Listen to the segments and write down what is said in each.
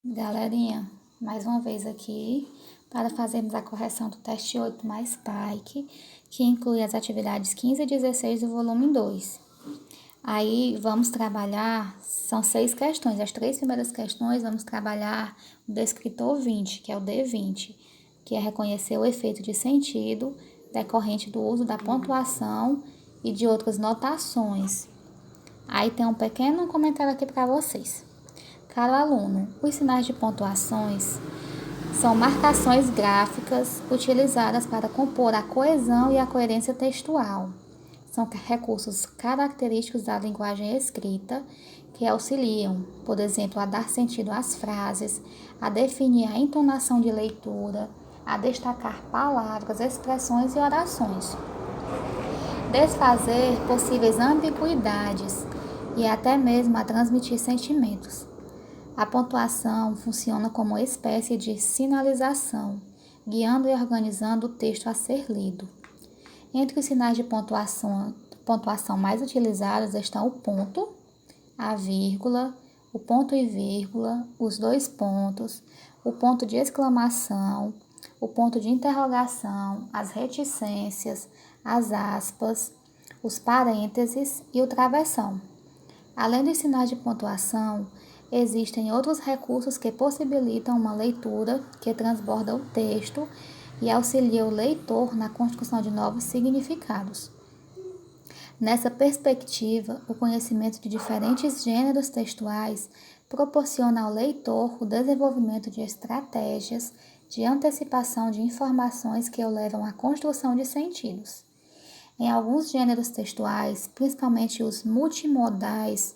Galerinha, mais uma vez aqui para fazermos a correção do teste 8 mais PAIC, que inclui as atividades 15 e 16 do volume 2. Aí vamos trabalhar, são 6 questões, as 3 primeiras questões vamos trabalhar o descritor 20, que é o D20, que é reconhecer o efeito de sentido decorrente do uso da pontuação e de outras notações. Aí tem um pequeno comentário aqui para vocês. Caro aluno, os sinais de pontuações são marcações gráficas utilizadas para compor a coesão e a coerência textual. São recursos característicos da linguagem escrita que auxiliam, por exemplo, a dar sentido às frases, a definir a entonação de leitura, a destacar palavras, expressões e orações, desfazer possíveis ambiguidades e até mesmo a transmitir sentimentos. A pontuação funciona como uma espécie de sinalização, guiando e organizando o texto a ser lido. Entre os sinais de pontuação mais utilizados estão o ponto, a vírgula, o ponto e vírgula, os dois pontos, o ponto de exclamação, o ponto de interrogação, as reticências, as aspas, os parênteses e o travessão. Além dos sinais de pontuação, existem outros recursos que possibilitam uma leitura que transborda o texto e auxilia o leitor na construção de novos significados. Nessa perspectiva, o conhecimento de diferentes gêneros textuais proporciona ao leitor o desenvolvimento de estratégias de antecipação de informações que o levam à construção de sentidos. Em alguns gêneros textuais, principalmente os multimodais,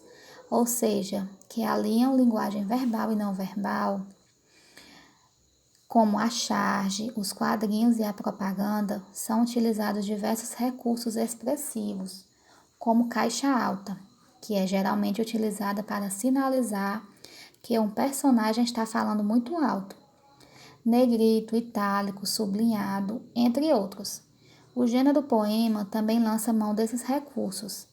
ou seja, que alinham linguagem verbal e não verbal, como a charge, os quadrinhos e a propaganda, são utilizados diversos recursos expressivos, como caixa alta, que é geralmente utilizada para sinalizar que um personagem está falando muito alto, negrito, itálico, sublinhado, entre outros. O gênero poema também lança mão desses recursos,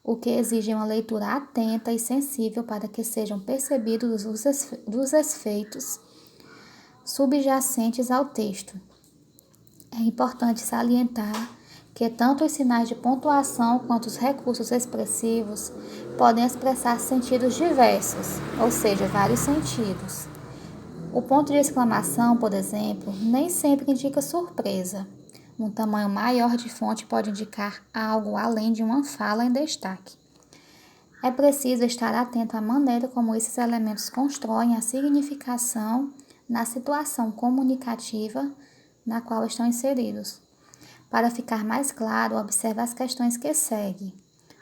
o que exige uma leitura atenta e sensível para que sejam percebidos os efeitos subjacentes ao texto. É importante salientar que tanto os sinais de pontuação quanto os recursos expressivos podem expressar sentidos diversos, ou seja, vários sentidos. O ponto de exclamação, por exemplo, nem sempre indica surpresa. Um tamanho maior de fonte pode indicar algo além de uma fala em destaque. É preciso estar atento à maneira como esses elementos constroem a significação na situação comunicativa na qual estão inseridos. Para ficar mais claro, observe as questões que seguem,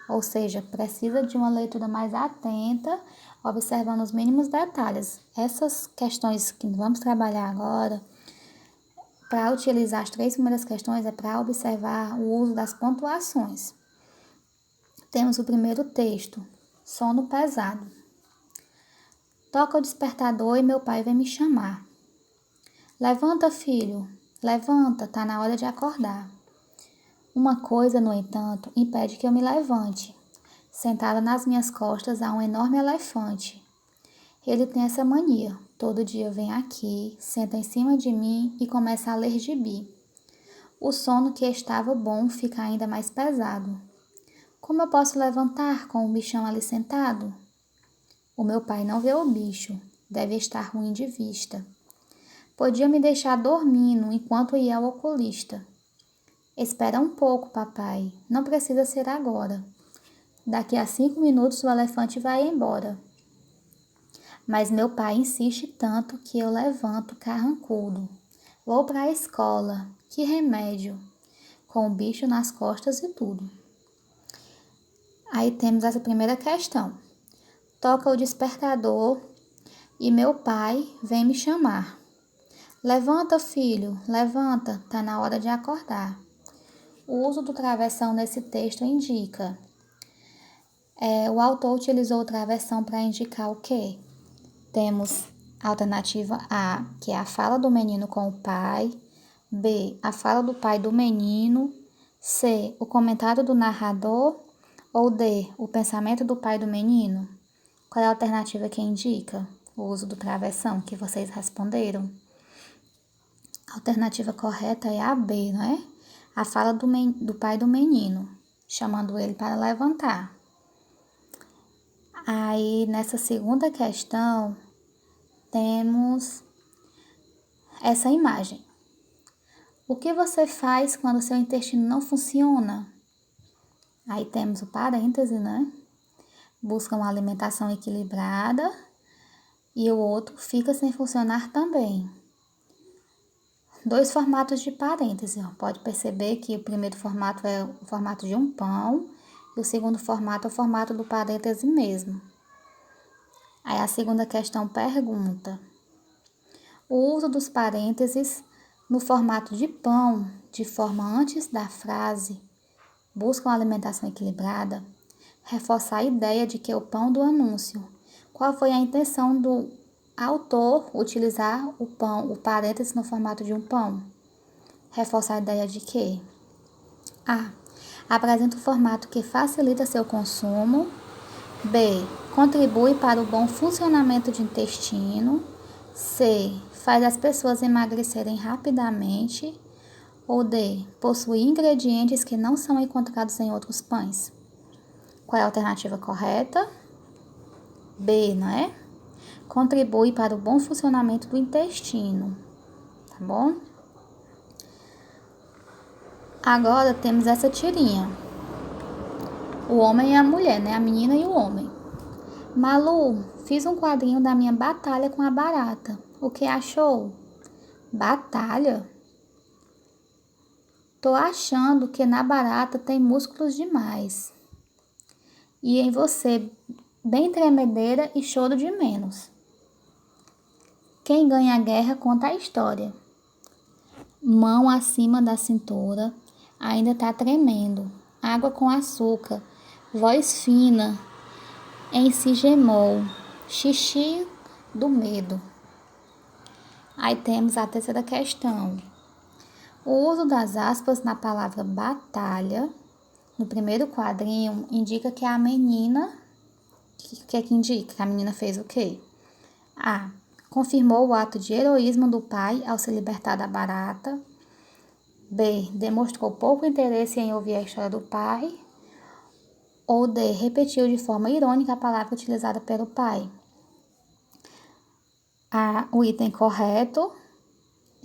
ou seja, precisa de uma leitura mais atenta, observando os mínimos detalhes. Essas questões que vamos trabalhar agora, para utilizar as 3 primeiras questões, é para observar o uso das pontuações. Temos o primeiro texto, sono pesado. Toca o despertador e meu pai vem me chamar. Levanta, filho, levanta, tá na hora de acordar. Uma coisa, no entanto, impede que eu me levante. Sentada nas minhas costas há um enorme elefante. Ele tem essa mania. Todo dia vem aqui, senta em cima de mim e começa a ler gibi. O sono que estava bom fica ainda mais pesado. Como eu posso levantar com o bichão ali sentado? O meu pai não vê o bicho. Deve estar ruim de vista. Podia me deixar dormindo enquanto ia ao oculista. Espera um pouco, papai. Não precisa ser agora. Daqui a 5 minutos o elefante vai embora. Mas meu pai insiste tanto que eu levanto carrancudo. Vou para a escola. Que remédio. Com o bicho nas costas e tudo. Aí temos essa primeira questão. Toca o despertador e meu pai vem me chamar. Levanta, filho, levanta, tá na hora de acordar. O uso do travessão nesse texto indica. O autor utilizou o travessão para indicar o quê? Temos a alternativa A, que é a fala do menino com o pai. B, a fala do pai do menino. C, o comentário do narrador. Ou D, o pensamento do pai do menino? Qual é a alternativa que indica? o uso do travessão que vocês responderam? A alternativa correta é a B, não é? A fala do pai do menino, chamando ele para levantar. Aí, nessa segunda questão, temos essa imagem. O que você faz quando seu intestino não funciona? Aí temos o parêntese, né? Busca uma alimentação equilibrada e o outro fica sem funcionar também. 2 formatos de parêntese, ó. Pode perceber que o primeiro formato é o formato de um pão e o segundo formato é o formato do parêntese mesmo. Aí a segunda questão pergunta: o uso dos parênteses no formato de pão, de forma antes da frase, busca uma alimentação equilibrada, reforça a ideia de que é o pão do anúncio. Qual foi a intenção do autor utilizar o parêntese no formato de um pão? Reforça a ideia de que A. Apresenta um formato que facilita seu consumo. B. Contribui para o bom funcionamento do intestino. C. Faz as pessoas emagrecerem rapidamente. Ou D. Possui ingredientes que não são encontrados em outros pães. Qual é a alternativa correta? B, não é? Contribui para o bom funcionamento do intestino, tá bom? Agora temos essa tirinha. O homem e a mulher, né? A menina e o homem. Malu, fiz um quadrinho da minha batalha com a barata. O que achou? Batalha? Tô achando que na barata tem músculos demais. E em você, bem tremedeira e choro de menos. Quem ganha a guerra conta a história. Mão acima da cintura, ainda tá tremendo. Água com açúcar, voz fina, em si gemou, xixi do medo. Aí temos a terceira questão. O uso das aspas na palavra batalha, no primeiro quadrinho, indica que a menina... O que é que indica? Que a menina fez o quê? A. Confirmou o ato de heroísmo do pai ao se libertar da barata. B. Demonstrou pouco interesse em ouvir a história do pai. Ou D. Repetiu de forma irônica a palavra utilizada pelo pai. O item correto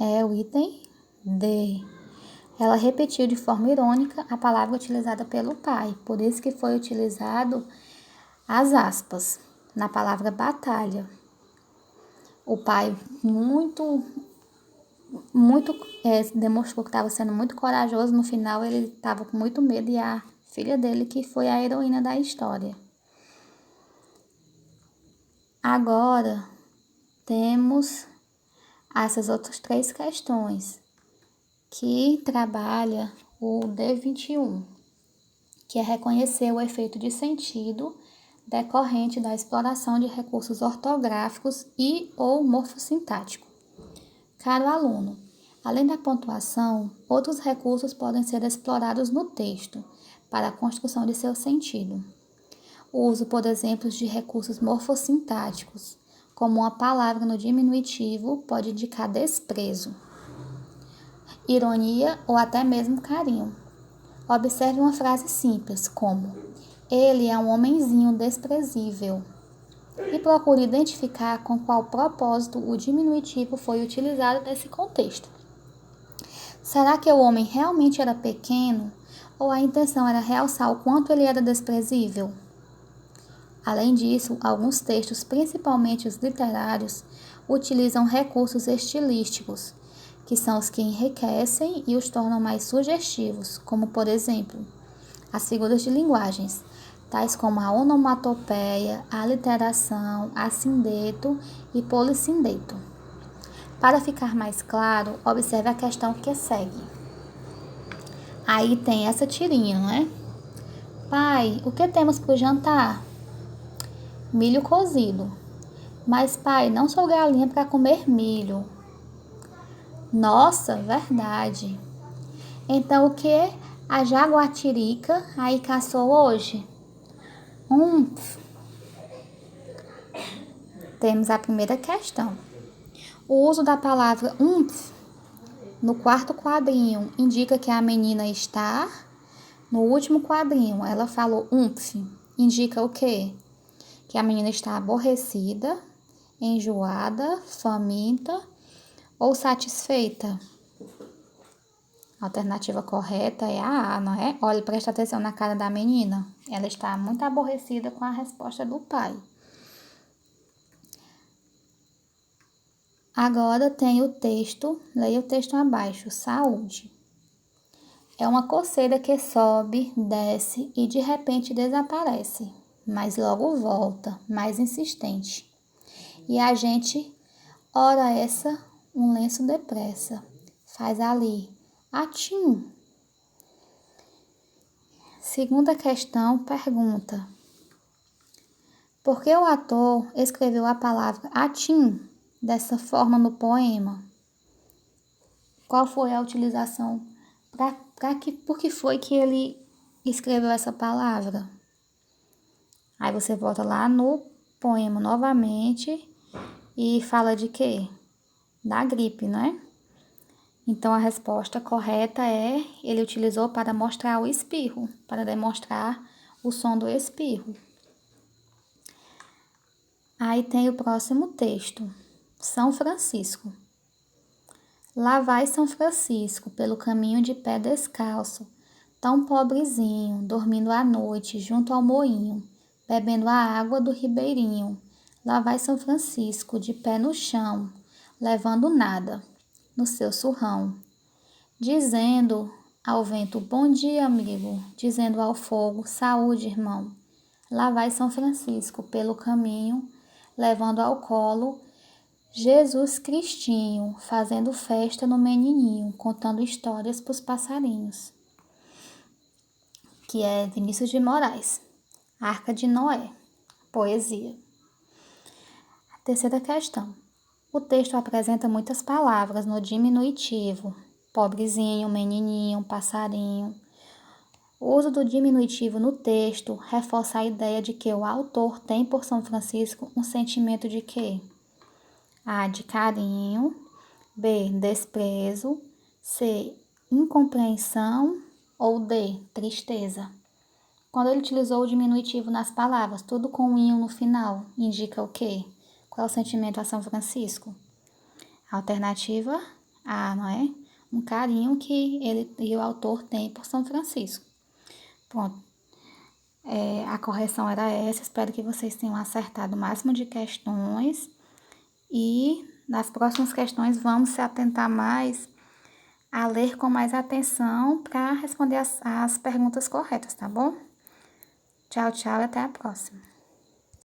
é o item D. Ela repetiu de forma irônica a palavra utilizada pelo pai, por isso que foi utilizado as aspas na palavra batalha. O pai demonstrou que estava sendo muito corajoso, no final ele estava com muito medo e a filha dele que foi a heroína da história. Agora temos essas outras 3 questões que trabalha o D21, que é reconhecer o efeito de sentido decorrente da exploração de recursos ortográficos e ou morfossintático. Caro aluno, além da pontuação, outros recursos podem ser explorados no texto para a construção de seu sentido. O uso, por exemplo, de recursos morfossintáticos, como uma palavra no diminutivo, pode indicar desprezo, ironia ou até mesmo carinho. Observe uma frase simples, como: ele é um homenzinho desprezível. E procure identificar com qual propósito o diminutivo foi utilizado nesse contexto. Será que o homem realmente era pequeno ou a intenção era realçar o quanto ele era desprezível? Além disso, alguns textos, principalmente os literários, utilizam recursos estilísticos, que são os que enriquecem e os tornam mais sugestivos, como, por exemplo, as figuras de linguagens, tais como a onomatopeia, a aliteração, assindeto e polissindeto. Para ficar mais claro, observe a questão que segue. Aí tem essa tirinha, não é? Pai, o que temos para o jantar? Milho cozido. Mas, pai, não sou galinha para comer milho. Nossa, verdade. Então, o que a jaguatirica aí caçou hoje? Temos a primeira questão. O uso da palavra no quarto quadrinho indica que a menina está. No último quadrinho, ela falou indica o quê? Que a menina está aborrecida, enjoada, faminta ou satisfeita. A alternativa correta é a A, não é? Olha, presta atenção na cara da menina. Ela está muito aborrecida com a resposta do pai. Agora tem o texto, leia o texto abaixo, saúde. É uma coceira que sobe, desce e de repente desaparece, mas logo volta, mais insistente. E a gente, ora essa, um lenço depressa, faz ali, atim. Segunda questão, pergunta. Por que o ator escreveu a palavra atim dessa forma no poema? Qual foi a utilização? Por que foi que ele escreveu essa palavra? Aí você volta lá no poema novamente e fala de quê? Da gripe, né? Então a resposta correta é: ele utilizou para mostrar o espirro, para demonstrar o som do espirro. Aí tem o próximo texto, São Francisco. Lá vai São Francisco, pelo caminho de pé descalço, tão pobrezinho, dormindo à noite junto ao moinho, bebendo a água do ribeirinho. Lá vai São Francisco, de pé no chão, levando nada no seu surrão, dizendo ao vento, bom dia, amigo, dizendo ao fogo, saúde, irmão. Lá vai São Francisco, pelo caminho, levando ao colo Jesus Cristinho, fazendo festa no menininho, contando histórias pros passarinhos. Que é Vinícius de Moraes. Arca de Noé. Poesia. A terceira questão. O texto apresenta muitas palavras no diminutivo. Pobrezinho, menininho, passarinho. O uso do diminutivo no texto reforça a ideia de que o autor tem por São Francisco um sentimento de quê? A, de carinho, B, desprezo, C, incompreensão ou D, tristeza. Quando ele utilizou o diminutivo nas palavras, tudo com um inho no final, indica o quê? Qual é o sentimento a São Francisco? Alternativa A, não é? Um carinho que ele e o autor têm por São Francisco. Pronto. A correção era essa. Espero que vocês tenham acertado o máximo de questões. E nas próximas questões vamos se atentar mais a ler com mais atenção para responder as perguntas corretas, tá bom? Tchau, tchau e até a próxima.